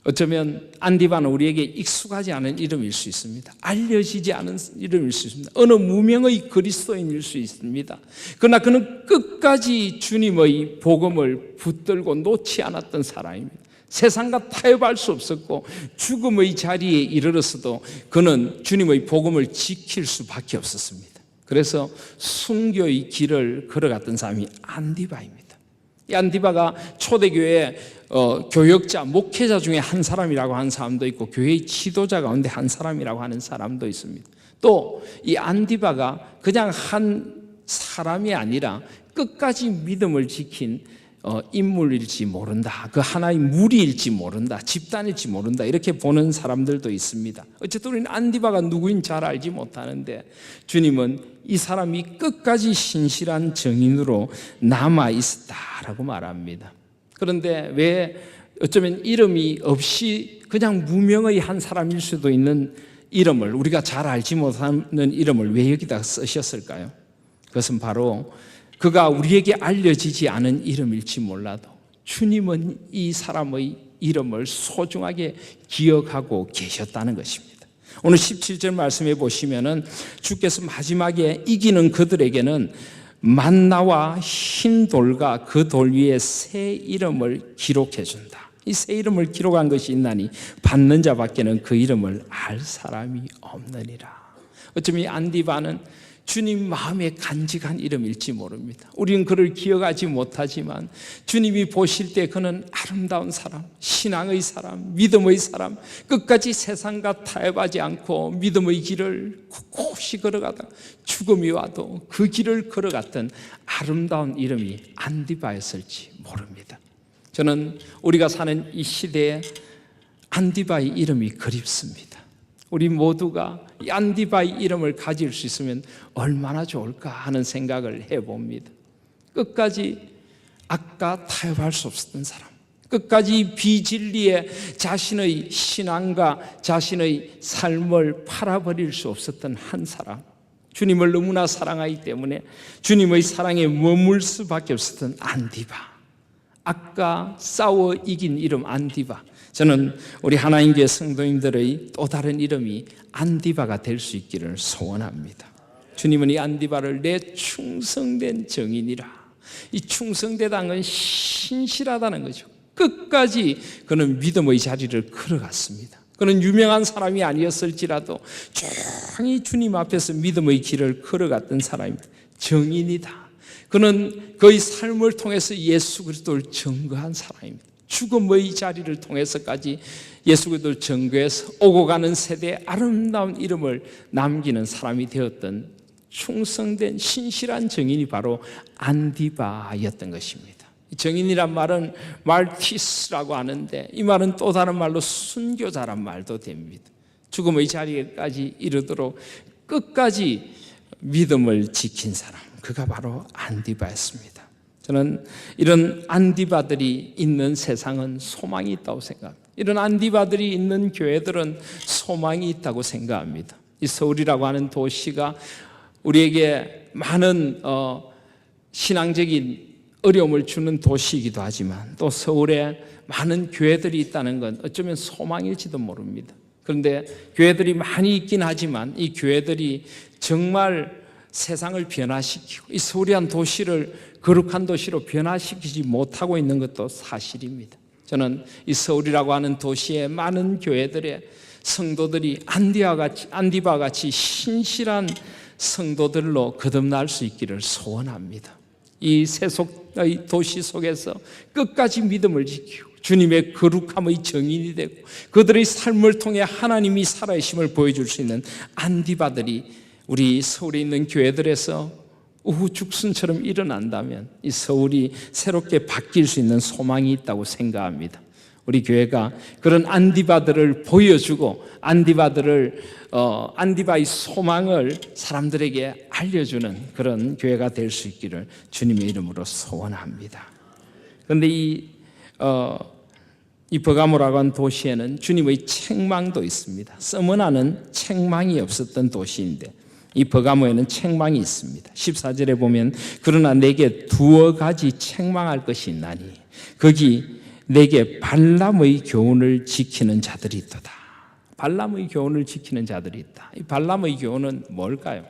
어쩌면 안디바는 우리에게 익숙하지 않은 이름일 수 있습니다. 알려지지 않은 이름일 수 있습니다. 어느 무명의 그리스도인일 수 있습니다. 그러나 그는 끝까지 주님의 복음을 붙들고 놓지 않았던 사람입니다. 세상과 타협할 수 없었고 죽음의 자리에 이르렀어도 그는 주님의 복음을 지킬 수밖에 없었습니다. 그래서 순교의 길을 걸어갔던 사람이 안디바입니다. 이 안디바가 초대교회 교역자, 목회자 중에 한 사람이라고 하는 사람도 있고 교회의 지도자 가운데 한 사람이라고 하는 사람도 있습니다. 또 이 안디바가 그냥 한 사람이 아니라 끝까지 믿음을 지킨 인물일지 모른다, 그 하나의 무리일지 모른다, 집단일지 모른다, 이렇게 보는 사람들도 있습니다. 어쨌든 우리는 안디바가 누구인 잘 알지 못하는데 주님은 이 사람이 끝까지 신실한 정인으로 남아있었다라고 말합니다. 그런데 왜 어쩌면 이름이 없이 그냥 무명의 한 사람일 수도 있는 이름을, 우리가 잘 알지 못하는 이름을 왜 여기다 쓰셨을까요? 그것은 바로 그가 우리에게 알려지지 않은 이름일지 몰라도 주님은 이 사람의 이름을 소중하게 기억하고 계셨다는 것입니다. 오늘 17절 말씀해 보시면은 주께서 마지막에 이기는 그들에게는 만나와 흰 돌과 그 돌 위에 새 이름을 기록해 준다. 이 새 이름을 기록한 것이 있나니 받는 자밖에는 그 이름을 알 사람이 없느니라. 어쩌면 이 안디바는 주님 마음에 간직한 이름일지 모릅니다. 우리는 그를 기억하지 못하지만 주님이 보실 때 그는 아름다운 사람, 신앙의 사람, 믿음의 사람, 끝까지 세상과 타협하지 않고 믿음의 길을 꿋꿋이 걸어가다 죽음이 와도 그 길을 걸어갔던 아름다운 이름이 안디바였을지 모릅니다. 저는 우리가 사는 이 시대에 안디바의 이름이 그립습니다. 우리 모두가 이 안디바의 이름을 가질 수 있으면 얼마나 좋을까 하는 생각을 해봅니다. 끝까지 악과 타협할 수 없었던 사람, 끝까지 비진리에 자신의 신앙과 자신의 삶을 팔아버릴 수 없었던 한 사람, 주님을 너무나 사랑하기 때문에 주님의 사랑에 머물 수밖에 없었던 안디바, 악과 싸워 이긴 이름 안디바. 저는 우리 하나님교회 성도님들의 또 다른 이름이 안디바가 될 수 있기를 소원합니다. 주님은 이 안디바를 내 충성된 정인이라. 이 충성되다는 건 신실하다는 거죠. 끝까지 그는 믿음의 자리를 걸어갔습니다. 그는 유명한 사람이 아니었을지라도 조용히 주님 앞에서 믿음의 길을 걸어갔던 사람입니다. 정인이다. 그는 그의 삶을 통해서 예수 그리스도를 증거한 사람입니다. 죽음의 자리를 통해서까지 예수 그리스도를 증거해서 오고 가는 세대에 아름다운 이름을 남기는 사람이 되었던 충성된 신실한 정인이 바로 안디바였던 것입니다. 정인이란 말은 말티스라고 하는데 이 말은 또 다른 말로 순교자란 말도 됩니다. 죽음의 자리에까지 이르도록 끝까지 믿음을 지킨 사람, 그가 바로 안디바였습니다. 저는 이런 안디바들이 있는 세상은 소망이 있다고 생각합니다. 이런 안디바들이 있는 교회들은 소망이 있다고 생각합니다. 이 서울이라고 하는 도시가 우리에게 많은 신앙적인 어려움을 주는 도시이기도 하지만 또 서울에 많은 교회들이 있다는 건 어쩌면 소망일지도 모릅니다. 그런데 교회들이 많이 있긴 하지만 이 교회들이 정말 세상을 변화시키고 이 서울이란 도시를 거룩한 도시로 변화시키지 못하고 있는 것도 사실입니다. 저는 이 서울이라고 하는 도시의 많은 교회들의 성도들이 안디바와 같이 신실한 성도들로 거듭날 수 있기를 소원합니다. 이 세속의 도시 속에서 끝까지 믿음을 지키고 주님의 거룩함의 증인이 되고 그들의 삶을 통해 하나님이 살아계심을 보여줄 수 있는 안디바들이 우리 서울에 있는 교회들에서 우후죽순처럼 일어난다면 이 서울이 새롭게 바뀔 수 있는 소망이 있다고 생각합니다. 우리 교회가 그런 안디바들을 보여주고 안디바의 소망을 사람들에게 알려주는 그런 교회가 될 수 있기를 주님의 이름으로 소원합니다. 그런데 이 버가모라고 하는 도시에는 주님의 책망도 있습니다. 서머나는 책망이 없었던 도시인데 이 버가모에는 책망이 있습니다. 14절에 보면 그러나 내게 두어 가지 책망할 것이 있나니 거기 내게 발람의 교훈을 지키는 자들이 있도다. 발람의 교훈을 지키는 자들이 있다. 이 발람의 교훈은 뭘까요?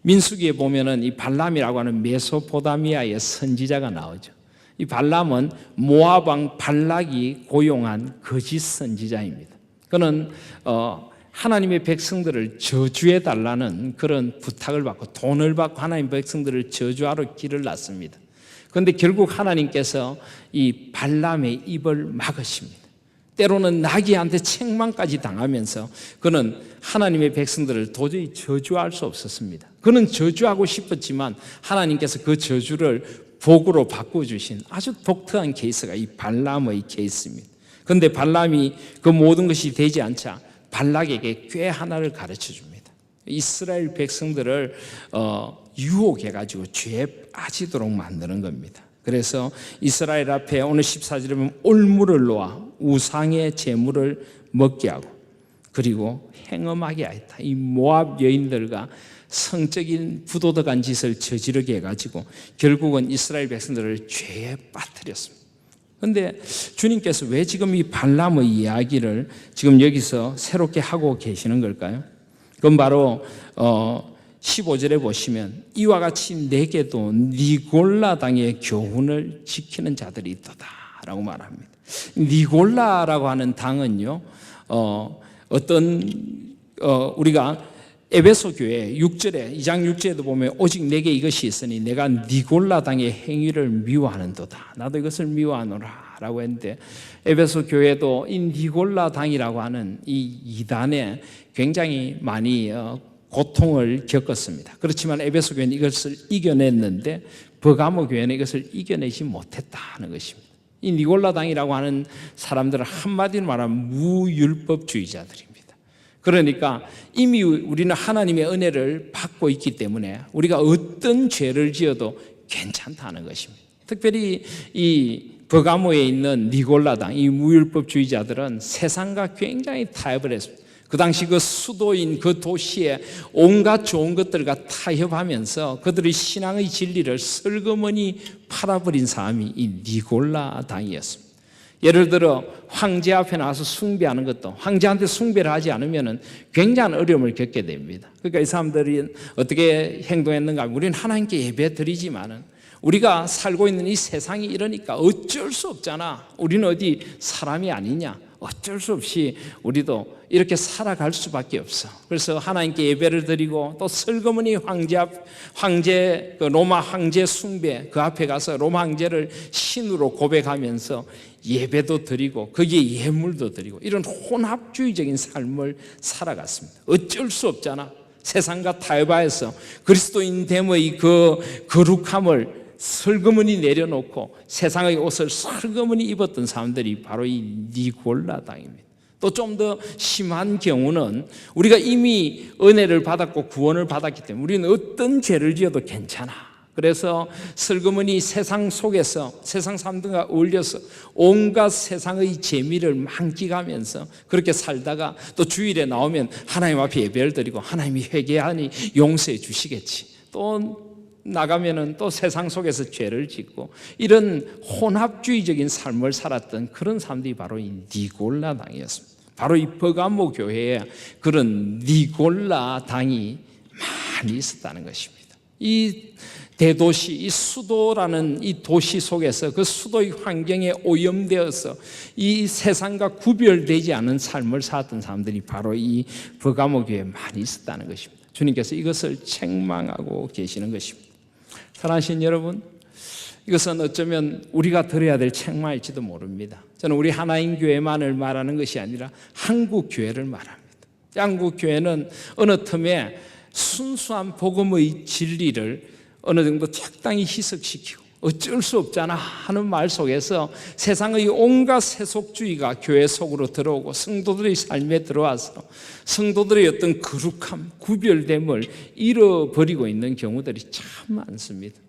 민수기에 보면은 이 발람이라고 하는 메소포타미아의 선지자가 나오죠. 이 발람은 모압 왕 발락이 고용한 거짓 선지자입니다. 그는 하나님의 백성들을 저주해 달라는 그런 부탁을 받고 돈을 받고 하나님의 백성들을 저주하러 길을 났습니다. 그런데 결국 하나님께서 이 발람의 입을 막으십니다. 때로는 나귀한테 책망까지 당하면서 그는 하나님의 백성들을 도저히 저주할 수 없었습니다. 그는 저주하고 싶었지만 하나님께서 그 저주를 복으로 바꿔주신 아주 독특한 케이스가 이 발람의 케이스입니다. 그런데 발람이 그 모든 것이 되지 않자 발락에게 꾀 하나를 가르쳐 줍니다. 이스라엘 백성들을 유혹해가지고 죄에 빠지도록 만드는 겁니다. 그래서 이스라엘 앞에 오늘 14절에 보면 올무를 놓아 우상의 제물을 먹게 하고 그리고 행음하게 하였다. 이 모압 여인들과 성적인 부도덕한 짓을 저지르게 해가지고 결국은 이스라엘 백성들을 죄에 빠뜨렸습니다. 그런데 주님께서 왜 지금 이 발람의 이야기를 지금 여기서 새롭게 하고 계시는 걸까요? 그건 바로 15절에 보시면 이와 같이 내게도 니골라 당의 교훈을 지키는 자들이 있도다 라고 말합니다. 니골라라고 하는 당은요 우리가 에베소 교회 6절에 2장 6절에도 보면 오직 내게 이것이 있으니 내가 니골라 당의 행위를 미워하는도다. 나도 이것을 미워하노라 라고 했는데 에베소 교회도 이 니골라 당이라고 하는 이 이단에 굉장히 많이 고통을 겪었습니다. 그렇지만 에베소 교회는 이것을 이겨냈는데 버가모 교회는 이것을 이겨내지 못했다는 것입니다. 이 니골라 당이라고 하는 사람들은 한마디로 말하면 무율법주의자들입니다. 그러니까 이미 우리는 하나님의 은혜를 받고 있기 때문에 우리가 어떤 죄를 지어도 괜찮다는 것입니다. 특별히 이 버가모에 있는 니골라당, 이 무율법주의자들은 세상과 굉장히 타협을 했습니다. 그 당시 그 수도인 그 도시에 온갖 좋은 것들과 타협하면서 그들의 신앙의 진리를 슬그머니 팔아버린 사람이 이 니골라당이었습니다. 예를 들어 황제 앞에 나와서 숭배하는 것도 황제한테 숭배를 하지 않으면 굉장한 어려움을 겪게 됩니다. 그러니까 이 사람들이 어떻게 행동했는가 하면 우리는 하나님께 예배 드리지만은 우리가 살고 있는 이 세상이 이러니까 어쩔 수 없잖아. 우리는 어디 사람이 아니냐. 어쩔 수 없이 우리도 이렇게 살아갈 수밖에 없어. 그래서 하나님께 예배를 드리고 또 슬그머니 황제 로마 황제 숭배 그 앞에 가서 로마 황제를 신으로 고백하면서 예배도 드리고 거기에 예물도 드리고 이런 혼합주의적인 삶을 살아갔습니다. 어쩔 수 없잖아. 세상과 타협하여서 그리스도인됨의 그 거룩함을 슬그머니 내려놓고 세상의 옷을 슬그머니 입었던 사람들이 바로 이 니골라당입니다. 또 좀 더 심한 경우는 우리가 이미 은혜를 받았고 구원을 받았기 때문에 우리는 어떤 죄를 지어도 괜찮아. 그래서 슬그머니 세상 속에서 세상 사람들과 어울려서 온갖 세상의 재미를 만끽하면서 그렇게 살다가 또 주일에 나오면 하나님 앞에 예배를 드리고 하나님이 회개하니 용서해 주시겠지. 또 나가면은 또 세상 속에서 죄를 짓고 이런 혼합주의적인 삶을 살았던 그런 사람들이 바로 이 니골라 당이었습니다. 바로 이 버가모 교회에 그런 니골라 당이 많이 있었다는 것입니다. 이 대도시, 이 수도라는 이 도시 속에서 그 수도의 환경에 오염되어서 이 세상과 구별되지 않은 삶을 살았던 사람들이 바로 이 버가모 교회에 많이 있었다는 것입니다. 주님께서 이것을 책망하고 계시는 것입니다. 사랑하신 여러분, 이것은 어쩌면 우리가 들어야 될 책망일지도 모릅니다. 저는 우리 하나인 교회만을 말하는 것이 아니라 한국 교회를 말합니다. 한국 교회는 어느 틈에 순수한 복음의 진리를 어느 정도 적당히 희석시키고 어쩔 수 없잖아 하는 말 속에서 세상의 온갖 세속주의가 교회 속으로 들어오고 성도들의 삶에 들어와서 성도들의 어떤 거룩함, 구별됨을 잃어버리고 있는 경우들이 참 많습니다.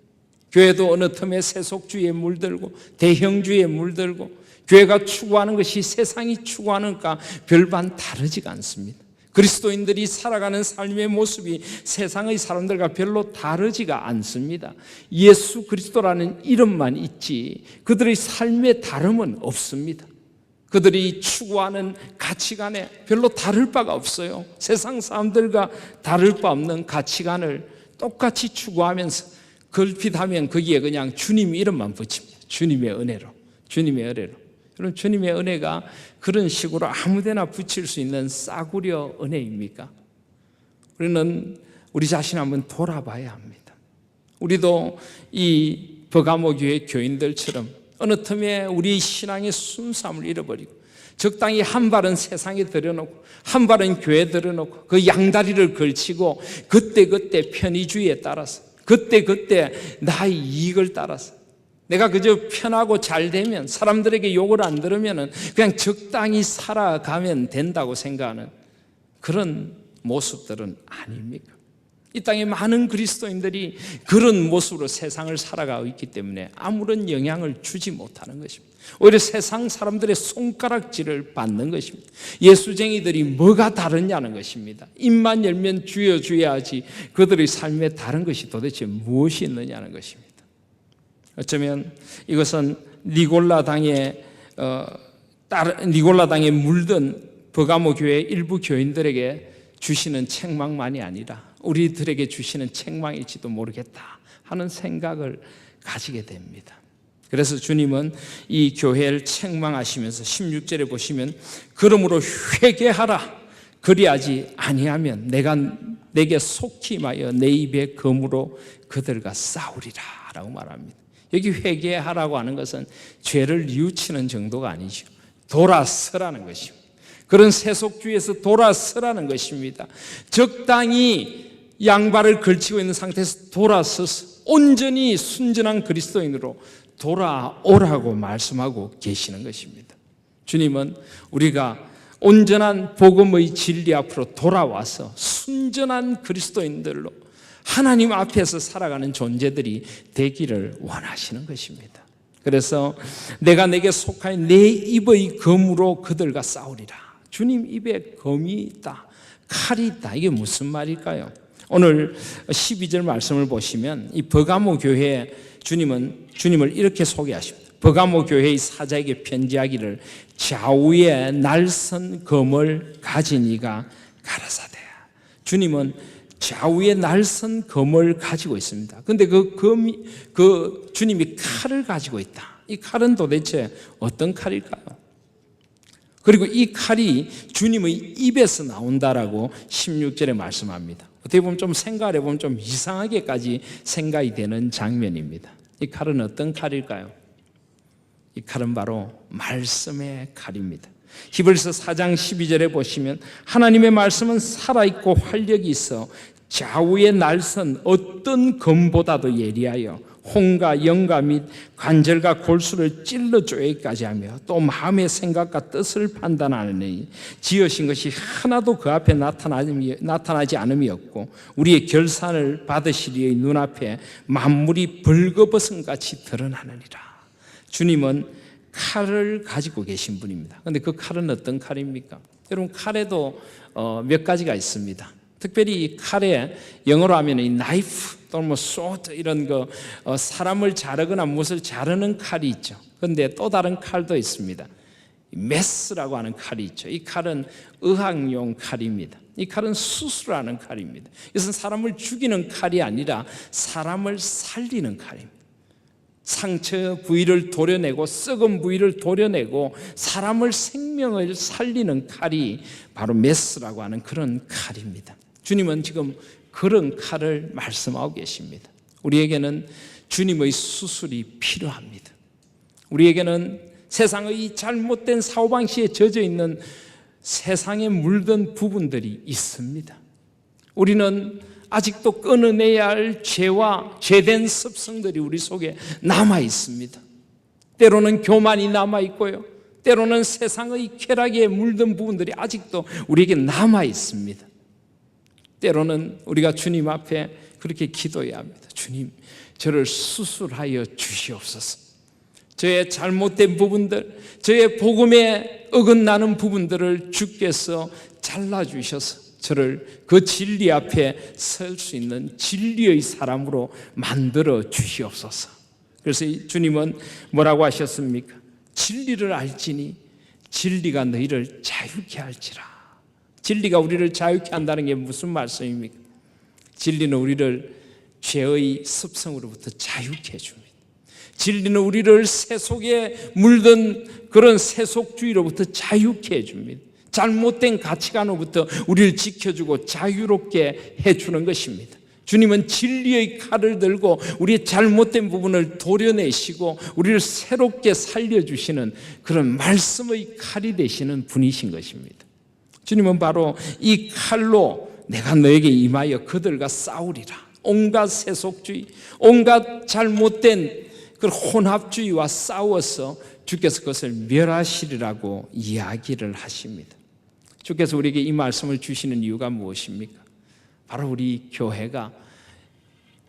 교회도 어느 틈에 세속주의에 물들고 대형주의에 물들고 교회가 추구하는 것이 세상이 추구하는가 별반 다르지가 않습니다. 그리스도인들이 살아가는 삶의 모습이 세상의 사람들과 별로 다르지가 않습니다. 예수 그리스도라는 이름만 있지 그들의 삶의 다름은 없습니다. 그들이 추구하는 가치관에 별로 다를 바가 없어요. 세상 사람들과 다를 바 없는 가치관을 똑같이 추구하면서 걸핏하면 거기에 그냥 주님 이름만 붙입니다. 주님의 은혜로, 주님의 은혜로. 여러분, 주님의 은혜가 그런 식으로 아무데나 붙일 수 있는 싸구려 은혜입니까? 우리는 우리 자신 한번 돌아봐야 합니다. 우리도 이 버가모 교회 교인들처럼 어느 틈에 우리 신앙의 순수함을 잃어버리고 적당히 한 발은 세상에 들여놓고 한 발은 교회에 들여놓고 그 양다리를 걸치고 그때그때 편의주의에 따라서 그때그때 나의 이익을 따라서 내가 그저 편하고 잘 되면 사람들에게 욕을 안 들으면 그냥 적당히 살아가면 된다고 생각하는 그런 모습들은 아닙니까? 이 땅에 많은 그리스도인들이 그런 모습으로 세상을 살아가고 있기 때문에 아무런 영향을 주지 못하는 것입니다. 오히려 세상 사람들의 손가락질을 받는 것입니다. 예수쟁이들이 뭐가 다르냐는 것입니다. 입만 열면 주여 주여 하지 그들의 삶에 다른 것이 도대체 무엇이 있느냐는 것입니다. 어쩌면 이것은 니골라 당에 물든 버가모 교회 일부 교인들에게 주시는 책망만이 아니라 우리들에게 주시는 책망일지도 모르겠다 하는 생각을 가지게 됩니다. 그래서 주님은 이 교회를 책망하시면서 16절에 보시면 그러므로 회개하라 그리하지 아니하면 내가 내게 속히 임하여 내 입의 검으로 그들과 싸우리라 라고 말합니다. 여기 회개하라고 하는 것은 죄를 뉘우치는 정도가 아니죠. 돌아서라는 것입니다. 그런 세속주의에서 돌아서라는 것입니다. 적당히 양발을 걸치고 있는 상태에서 돌아서서 온전히 순전한 그리스도인으로 돌아오라고 말씀하고 계시는 것입니다. 주님은 우리가 온전한 복음의 진리 앞으로 돌아와서 순전한 그리스도인들로 하나님 앞에서 살아가는 존재들이 되기를 원하시는 것입니다. 그래서 내가 내게 속하여 내 입의 검으로 그들과 싸우리라. 주님 입에 검이 있다, 칼이 있다. 이게 무슨 말일까요? 오늘 12절 말씀을 보시면 이 버가모 교회에 주님을 이렇게 소개하십니다. 버가모 교회의 사자에게 편지하기를 좌우에 날선 검을 가진 이가 가라사대. 주님은 좌우에 날선 검을 가지고 있습니다. 그런데 그 주님이 칼을 가지고 있다. 이 칼은 도대체 어떤 칼일까요? 그리고 이 칼이 주님의 입에서 나온다라고 16절에 말씀합니다. 어떻게 보면 좀 생각을 해보면 좀 이상하게까지 생각이 되는 장면입니다. 이 칼은 어떤 칼일까요? 이 칼은 바로 말씀의 칼입니다. 히브리서 4장 12절에 보시면 하나님의 말씀은 살아있고 활력이 있어 좌우에 날선 어떤 검보다도 예리하여 혼과 영과 및 관절과 골수를 찔러 쪼개기까지 하며 또 마음의 생각과 뜻을 판단하느니 지으신 것이 하나도 그 앞에 나타나지 않음이 없고 우리의 결산을 받으시리의 눈앞에 만물이 벌거벗은 같이 드러나느니라. 주님은 칼을 가지고 계신 분입니다. 그런데 그 칼은 어떤 칼입니까? 여러분, 칼에도 몇 가지가 있습니다. 특별히 이 칼에 영어로 하면 이 나이프 또는 뭐 소드 이런 거 사람을 자르거나 무엇을 자르는 칼이 있죠. 그런데 또 다른 칼도 있습니다. 메스라고 하는 칼이 있죠. 이 칼은 의학용 칼입니다. 이 칼은 수술하는 칼입니다. 이것은 사람을 죽이는 칼이 아니라 사람을 살리는 칼입니다. 상처 부위를 도려내고 썩은 부위를 도려내고 사람을 생명을 살리는 칼이 바로 메스라고 하는 그런 칼입니다. 주님은 지금 그런 칼을 말씀하고 계십니다. 우리에게는 주님의 수술이 필요합니다. 우리에게는 세상의 잘못된 사고방식에 젖어 있는 세상에 물든 부분들이 있습니다. 우리는 아직도 끊어내야 할 죄와 죄된 습성들이 우리 속에 남아 있습니다. 때로는 교만이 남아 있고요. 때로는 세상의 쾌락에 물든 부분들이 아직도 우리에게 남아 있습니다. 때로는 우리가 주님 앞에 그렇게 기도해야 합니다. 주님, 저를 수술하여 주시옵소서. 저의 잘못된 부분들, 저의 복음에 어긋나는 부분들을 주께서 잘라주셔서 저를 그 진리 앞에 설 수 있는 진리의 사람으로 만들어 주시옵소서. 그래서 주님은 뭐라고 하셨습니까? 진리를 알지니 진리가 너희를 자유케 할지라. 진리가 우리를 자유케 한다는 게 무슨 말씀입니까? 진리는 우리를 죄의 습성으로부터 자유케 해줍니다. 진리는 우리를 세속에 물든 그런 세속주의로부터 자유케 해줍니다. 잘못된 가치관으로부터 우리를 지켜주고 자유롭게 해주는 것입니다. 주님은 진리의 칼을 들고 우리의 잘못된 부분을 도려내시고 우리를 새롭게 살려주시는 그런 말씀의 칼이 되시는 분이신 것입니다. 주님은 바로 이 칼로 내가 너에게 임하여 그들과 싸우리라. 온갖 세속주의, 온갖 잘못된 그 혼합주의와 싸워서 주께서 그것을 멸하시리라고 이야기를 하십니다. 주께서 우리에게 이 말씀을 주시는 이유가 무엇입니까? 바로 우리 교회가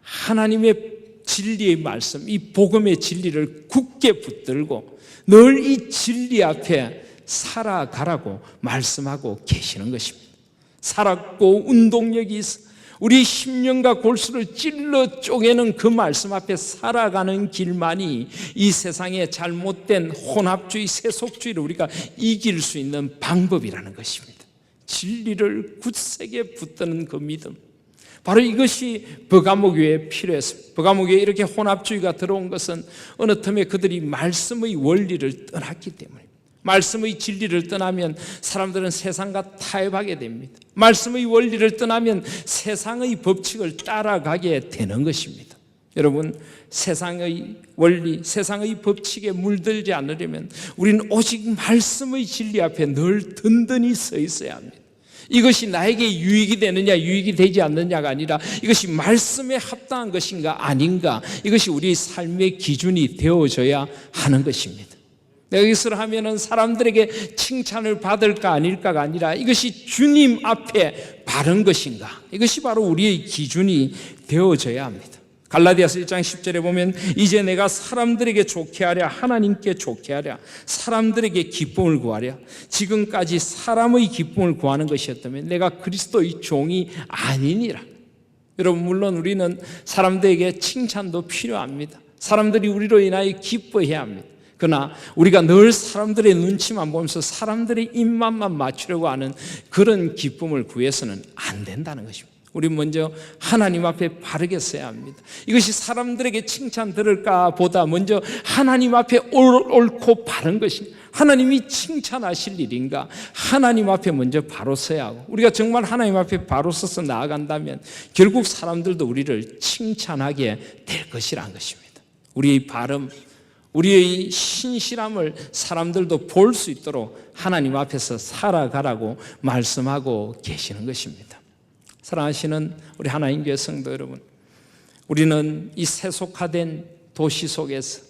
하나님의 진리의 말씀, 이 복음의 진리를 굳게 붙들고 늘 이 진리 앞에 살아가라고 말씀하고 계시는 것입니다. 살았고 운동력이 있어 우리 심령과 골수를 찔러 쪼개는 그 말씀 앞에 살아가는 길만이 이 세상의 잘못된 혼합주의, 세속주의를 우리가 이길 수 있는 방법이라는 것입니다. 진리를 굳세게 붙드는 그 믿음, 바로 이것이 버가모 교회에 필요했습니다. 버가모 교회에 이렇게 혼합주의가 들어온 것은 어느 틈에 그들이 말씀의 원리를 떠났기 때문입니다. 말씀의 진리를 떠나면 사람들은 세상과 타협하게 됩니다. 말씀의 원리를 떠나면 세상의 법칙을 따라가게 되는 것입니다. 여러분, 세상의 원리, 세상의 법칙에 물들지 않으려면 우리는 오직 말씀의 진리 앞에 늘 든든히 서 있어야 합니다. 이것이 나에게 유익이 되느냐 유익이 되지 않느냐가 아니라 이것이 말씀에 합당한 것인가 아닌가, 이것이 우리 삶의 기준이 되어져야 하는 것입니다. 내가 이것을 하면은 사람들에게 칭찬을 받을까 아닐까가 아니라 이것이 주님 앞에 바른 것인가, 이것이 바로 우리의 기준이 되어져야 합니다. 갈라디아서 1장 10절에 보면 이제 내가 사람들에게 좋게 하랴 하나님께 좋게 하랴 사람들에게 기쁨을 구하랴, 지금까지 사람의 기쁨을 구하는 것이었다면 내가 그리스도의 종이 아니니라. 여러분, 물론 우리는 사람들에게 칭찬도 필요합니다. 사람들이 우리로 인하여 기뻐해야 합니다. 그러나 우리가 늘 사람들의 눈치만 보면서 사람들의 입맛만 맞추려고 하는 그런 기쁨을 구해서는 안 된다는 것입니다. 우리 먼저 하나님 앞에 바르게 서야 합니다. 이것이 사람들에게 칭찬 들을까 보다 먼저 하나님 앞에 옳고 바른 것이 하나님이 칭찬하실 일인가, 하나님 앞에 먼저 바로 서야 하고, 우리가 정말 하나님 앞에 바로 서서 나아간다면 결국 사람들도 우리를 칭찬하게 될 것이라는 것입니다. 우리의 발음, 우리의 신실함을 사람들도 볼 수 있도록 하나님 앞에서 살아가라고 말씀하고 계시는 것입니다. 사랑하시는 우리 하나님 교회 성도 여러분, 우리는 이 세속화된 도시 속에서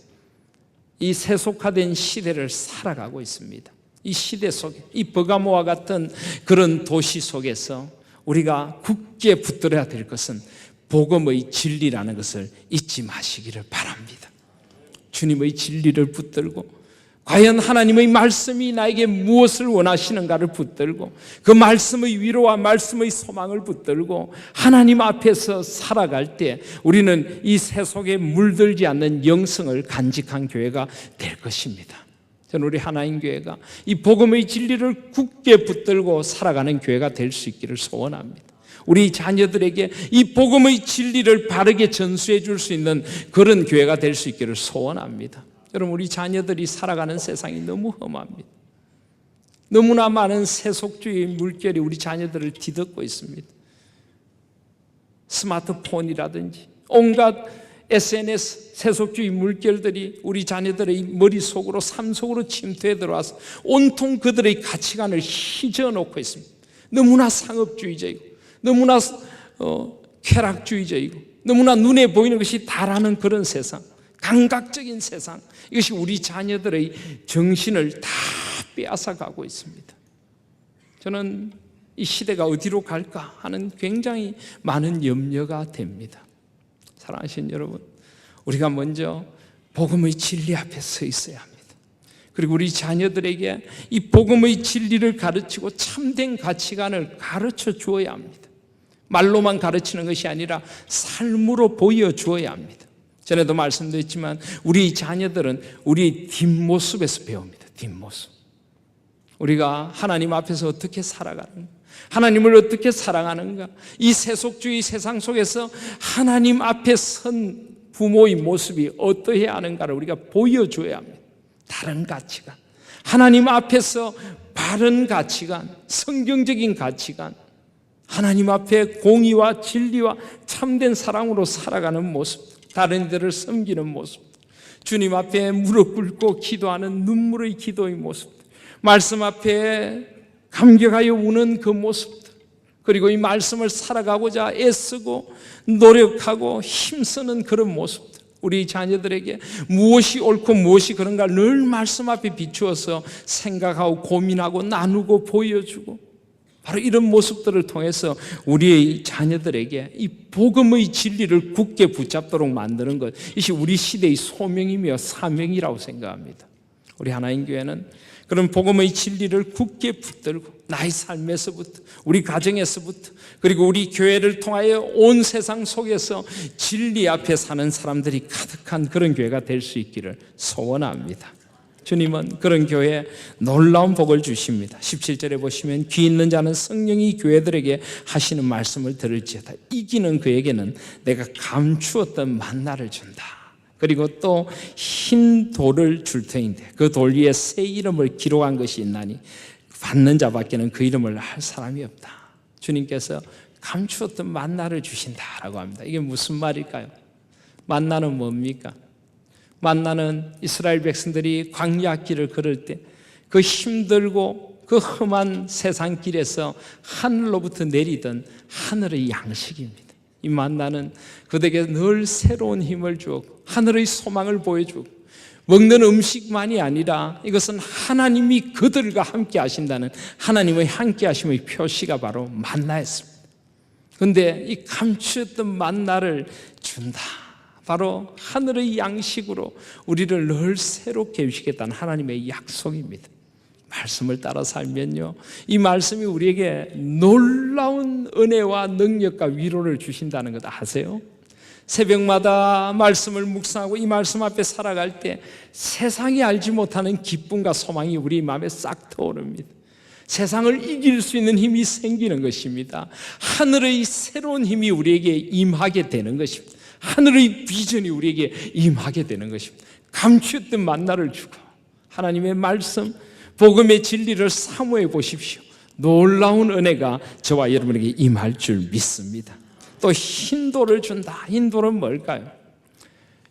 이 세속화된 시대를 살아가고 있습니다. 이 시대 속에, 이 버가모와 같은 그런 도시 속에서 우리가 굳게 붙들어야 될 것은 복음의 진리라는 것을 잊지 마시기를 바랍니다. 주님의 진리를 붙들고 과연 하나님의 말씀이 나에게 무엇을 원하시는가를 붙들고 그 말씀의 위로와 말씀의 소망을 붙들고 하나님 앞에서 살아갈 때 우리는 이 세속에 물들지 않는 영성을 간직한 교회가 될 것입니다. 저는 우리 하나님교회가 이 복음의 진리를 굳게 붙들고 살아가는 교회가 될 수 있기를 소원합니다. 우리 자녀들에게 이 복음의 진리를 바르게 전수해 줄 수 있는 그런 교회가 될 수 있기를 소원합니다. 여러분, 우리 자녀들이 살아가는 세상이 너무 험합니다. 너무나 많은 세속주의 물결이 우리 자녀들을 뒤덮고 있습니다. 스마트폰이라든지 온갖 SNS, 세속주의 물결들이 우리 자녀들의 머릿속으로 삶 속으로 침투해 들어와서 온통 그들의 가치관을 휘저어놓고 있습니다. 너무나 상업주의적이고 너무나 쾌락주의적이고 너무나 눈에 보이는 것이 다라는 그런 세상, 감각적인 세상, 이것이 우리 자녀들의 정신을 다 빼앗아가고 있습니다. 저는 이 시대가 어디로 갈까 하는 굉장히 많은 염려가 됩니다. 사랑하신 여러분, 우리가 먼저 복음의 진리 앞에 서 있어야 합니다. 그리고 우리 자녀들에게 이 복음의 진리를 가르치고 참된 가치관을 가르쳐 주어야 합니다. 말로만 가르치는 것이 아니라 삶으로 보여주어야 합니다. 전에도 말씀드렸지만 우리 자녀들은 우리 뒷모습에서 배웁니다. 뒷모습. 우리가 하나님 앞에서 어떻게 살아가는가, 하나님을 어떻게 사랑하는가, 이 세속주의 세상 속에서 하나님 앞에 선 부모의 모습이 어떠해야 하는가를 우리가 보여줘야 합니다. 다른 가치관, 하나님 앞에서 바른 가치관, 성경적인 가치관, 하나님 앞에 공의와 진리와 참된 사랑으로 살아가는 모습, 다른 이들을 섬기는 모습, 주님 앞에 무릎 꿇고 기도하는 눈물의 기도의 모습, 말씀 앞에 감격하여 우는 그 모습들, 그리고 이 말씀을 살아가고자 애쓰고 노력하고 힘쓰는 그런 모습들, 우리 자녀들에게 무엇이 옳고 무엇이 그런가 늘 말씀 앞에 비추어서 생각하고 고민하고 나누고 보여주고, 바로 이런 모습들을 통해서 우리의 자녀들에게 이 복음의 진리를 굳게 붙잡도록 만드는 것, 이것이 우리 시대의 소명이며 사명이라고 생각합니다. 우리 하나님 교회는 그런 복음의 진리를 굳게 붙들고 나의 삶에서부터, 우리 가정에서부터, 그리고 우리 교회를 통하여 온 세상 속에서 진리 앞에 사는 사람들이 가득한 그런 교회가 될 수 있기를 소원합니다. 주님은 그런 교회에 놀라운 복을 주십니다. 17절에 보시면 귀 있는 자는 성령이 교회들에게 하시는 말씀을 들을지어다. 이기는 그에게는 내가 감추었던 만나를 준다. 그리고 또 흰 돌을 줄 터인데 그 돌 위에 새 이름을 기록한 것이 있나니 받는 자밖에는 그 이름을 할 사람이 없다. 주님께서 감추었던 만나를 주신다라고 합니다. 이게 무슨 말일까요? 만나는 뭡니까? 만나는 이스라엘 백성들이 광야 길을 걸을 때 그 힘들고 그 험한 세상 길에서 하늘로부터 내리던 하늘의 양식입니다. 이 만나는 그들에게 늘 새로운 힘을 주었고 하늘의 소망을 보여주고, 먹는 음식만이 아니라 이것은 하나님이 그들과 함께 하신다는 하나님의 함께 하심의 표시가 바로 만나였습니다. 그런데 이 감추었던 만나를 준다, 바로 하늘의 양식으로 우리를 늘 새롭게 해주시겠다는 하나님의 약속입니다. 말씀을 따라 살면요, 이 말씀이 우리에게 놀라운 은혜와 능력과 위로를 주신다는 것 아세요? 새벽마다 말씀을 묵상하고 이 말씀 앞에 살아갈 때 세상이 알지 못하는 기쁨과 소망이 우리 마음에 싹 터오릅니다. 세상을 이길 수 있는 힘이 생기는 것입니다. 하늘의 새로운 힘이 우리에게 임하게 되는 것입니다. 하늘의 비전이 우리에게 임하게 되는 것입니다. 감추었던 만나를 주고 하나님의 말씀, 복음의 진리를 사모해 보십시오. 놀라운 은혜가 저와 여러분에게 임할 줄 믿습니다. 또 흰돌을 준다. 흰돌은 뭘까요?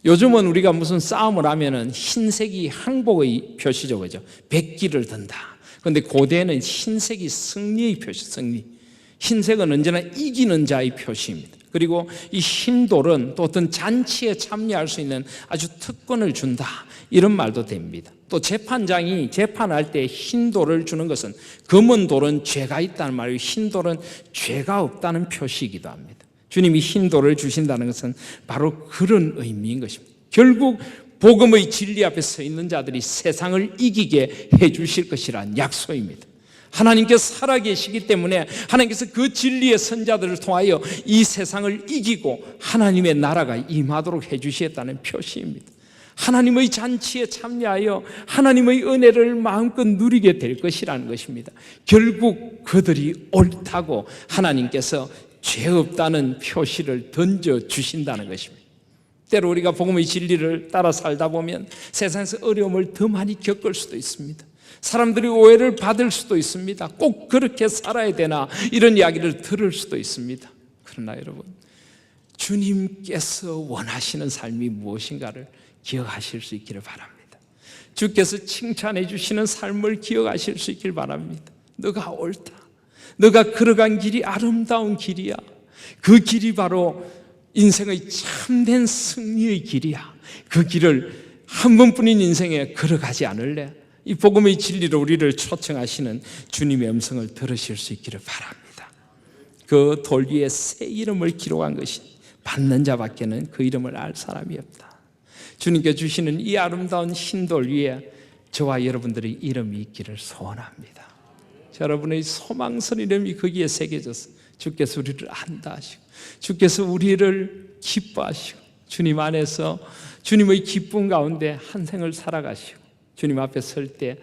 요즘은 우리가 무슨 싸움을 하면은 흰색이 항복의 표시죠, 그죠? 백기를 든다. 그런데 고대에는 흰색이 승리의 표시, 승리. 흰색은 언제나 이기는 자의 표시입니다. 그리고 이 흰돌은 또 어떤 잔치에 참여할 수 있는 아주 특권을 준다, 이런 말도 됩니다. 또 재판장이 재판할 때 흰돌을 주는 것은 검은 돌은 죄가 있다는 말이고 흰돌은 죄가 없다는 표시이기도 합니다. 주님이 흰돌을 주신다는 것은 바로 그런 의미인 것입니다. 결국 복음의 진리 앞에 서 있는 자들이 세상을 이기게 해 주실 것이라는 약속입니다. 하나님께서 살아계시기 때문에 하나님께서 그 진리의 선자들을 통하여 이 세상을 이기고 하나님의 나라가 임하도록 해 주시겠다는 표시입니다. 하나님의 잔치에 참여하여 하나님의 은혜를 마음껏 누리게 될 것이라는 것입니다. 결국 그들이 옳다고 하나님께서 죄 없다는 표시를 던져주신다는 것입니다. 때로 우리가 복음의 진리를 따라 살다 보면 세상에서 어려움을 더 많이 겪을 수도 있습니다. 사람들이 오해를 받을 수도 있습니다. 꼭 그렇게 살아야 되나, 이런 이야기를 들을 수도 있습니다. 그러나 여러분, 주님께서 원하시는 삶이 무엇인가를 기억하실 수 있기를 바랍니다. 주께서 칭찬해 주시는 삶을 기억하실 수 있기를 바랍니다. 너가 옳다, 너가 걸어간 길이 아름다운 길이야, 그 길이 바로 인생의 참된 승리의 길이야. 그 길을 한 번뿐인 인생에 걸어가지 않을래? 이 복음의 진리로 우리를 초청하시는 주님의 음성을 들으실 수 있기를 바랍니다. 그 돌 위에 새 이름을 기록한 것이 받는 자밖에는 그 이름을 알 사람이 없다. 주님께 주시는 이 아름다운 흰 돌 위에 저와 여러분들의 이름이 있기를 소원합니다. 여러분의 소망선 이름이 거기에 새겨져서 주께서 우리를 안다 하시고 주께서 우리를 기뻐하시고 주님 안에서 주님의 기쁨 가운데 한 생을 살아가시고 주님 앞에 설 때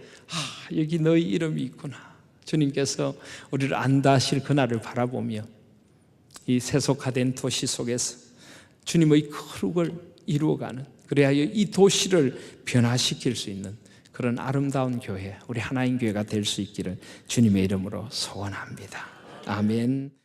여기 너희 이름이 있구나, 주님께서 우리를 안다 하실 그날을 바라보며 이 세속화된 도시 속에서 주님의 거룩을 이루어가는, 그래야 이 도시를 변화시킬 수 있는 그런 아름다운 교회, 우리 하나님 교회가 될 수 있기를 주님의 이름으로 소원합니다. 아멘.